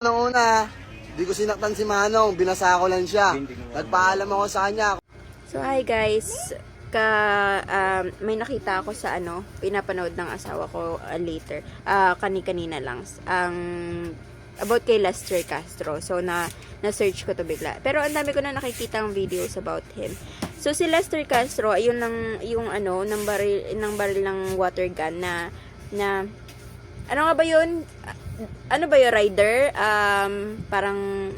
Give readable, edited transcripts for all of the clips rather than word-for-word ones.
Noong una, di ko sinaktan si Manong, binasa ko lang siya. Nagpaalam ako sa kanya. So hi guys, may nakita ako sa pinapanood ng asawa ko later, kanina lang, about kay Lester Castro. So na-search ko to bigla. Pero ang dami ko na nakikita ang videos about him. So si Lester Castro, ayun ng baril ng water gun na ano nga ba yun? Ano ba yung rider? Parang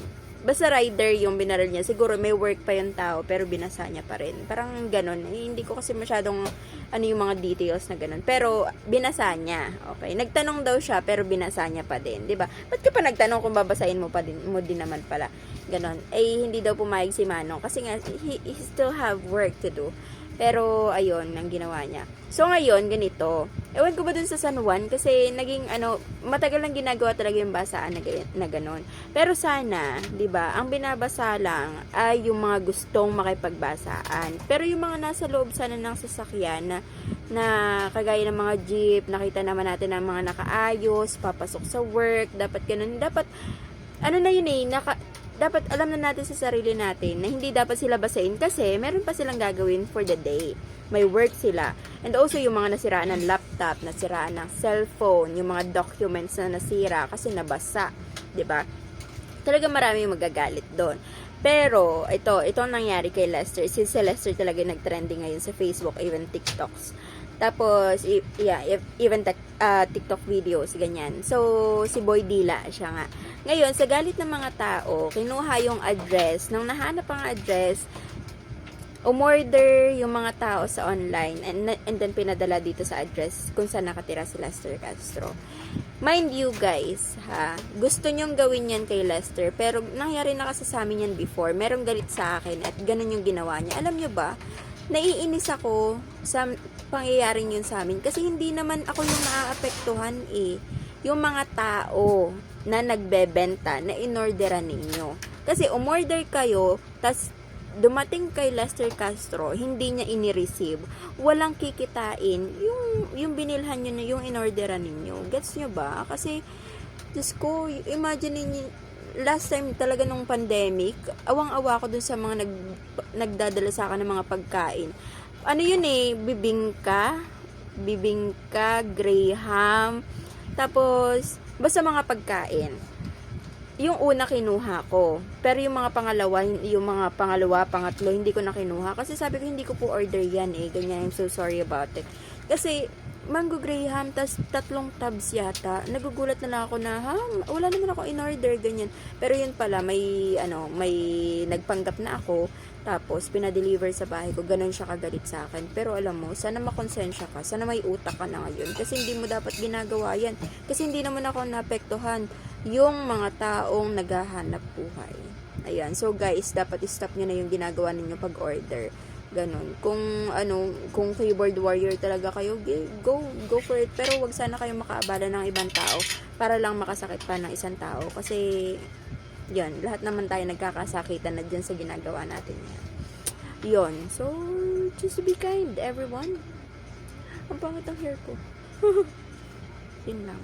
basta rider yung binaril niya. Siguro may work pa yung tao pero binasa niya pa rin. Parang ganun. Hindi ko kasi masyadong yung mga details na ganun. Pero binasa niya. Okay. Nagtanong daw siya pero binasa niya pa din. 'Di ba? Ba't ka pa nagtanong kung babasahin mo pa din? Mo din naman pala. Ganun. Hindi daw pumayag si Manong kasi nga he still have work to do. Pero, ayun, ang ginawa niya. So, ngayon, ganito. Ewan ko ba dun sa San Juan? Kasi, naging, matagal lang ginagawa talaga yung basaan na ganon. Pero sana, di ba ang binabasa lang ay yung mga gustong makipagbasaan. Pero yung mga nasa loob sana ng sasakyan na kagaya ng mga jeep, nakita naman natin ang mga nakaayos, papasok sa work, dapat ganun. Dapat, dapat alam na natin sa sarili natin na hindi dapat sila basahin kasi meron pa silang gagawin for the day. May work sila. And also yung mga nasiraan ng laptop, nasiraan ng cellphone, yung mga documents na nasira kasi nabasa, 'di ba? Talaga marami yung magagalit doon. Pero ito ang nangyari kay Lester. Si Lester talaga nag-trending ngayon sa Facebook, even TikToks. Tapos, even TikTok videos, ganyan. So, si Boy Dila, siya nga. Ngayon, sa galit ng mga tao, kinuha yung address. Nung nahanap ang address, umorder yung mga tao sa online and then pinadala dito sa address kung saan nakatira si Lester Castro. Mind you guys, gusto nyong gawin yan kay Lester, pero nangyari na kasi sa amin yan before. Merong galit sa akin at ganun yung ginawa niya. Alam nyo ba, naiinis ako sa pangyayaring yun sa amin kasi hindi naman ako yung naaapektuhan yung mga tao na nagbebenta na inorderan ninyo. Kasi umorder kayo, tas dumating kay Lester Castro, hindi niya ini-receive, walang kikitain yung binilhan nyo na yung inorderan ninyo. Gets nyo ba? Kasi, Diyos ko, imagine niyo, last time talaga nung pandemic, awang-awa ko dun sa mga nagdadala sa akin ng mga pagkain. Ano yun bibingka, graham, tapos, basta mga pagkain. Yung una kinuha ko, pero yung mga pangalawa, pangatlo, hindi ko na kinuha. Kasi sabi ko, hindi ko po order yan ganyan, I'm so sorry about it. Kasi, mango graham, tas 3 tubs yata. Nagugulat na lang ako na, wala naman ako in order, ganyan. Pero yun pala, may nagpanggap na ako, tapos pinadeliver sa bahay ko, ganun siya kagalit sa akin. Pero alam mo, sana makonsensya ka, sana may utak ka na ngayon, kasi hindi mo dapat ginagawa yan. Kasi hindi naman ako naapektuhan yung mga taong naghahanap buhay. Ayan, so guys, dapat stop nyo na yung ginagawa ninyo pag-order. Ganon. Kung keyboard warrior talaga kayo, go for it. Pero wag sana kayo makaabala ng ibang tao para lang makasakit pa ng isang tao. Kasi, yan, lahat naman tayo nagkakasakitan na dyan sa ginagawa natin yan. Yon. So, just be kind, everyone. Ang pangit ang hair ko. Yun lang.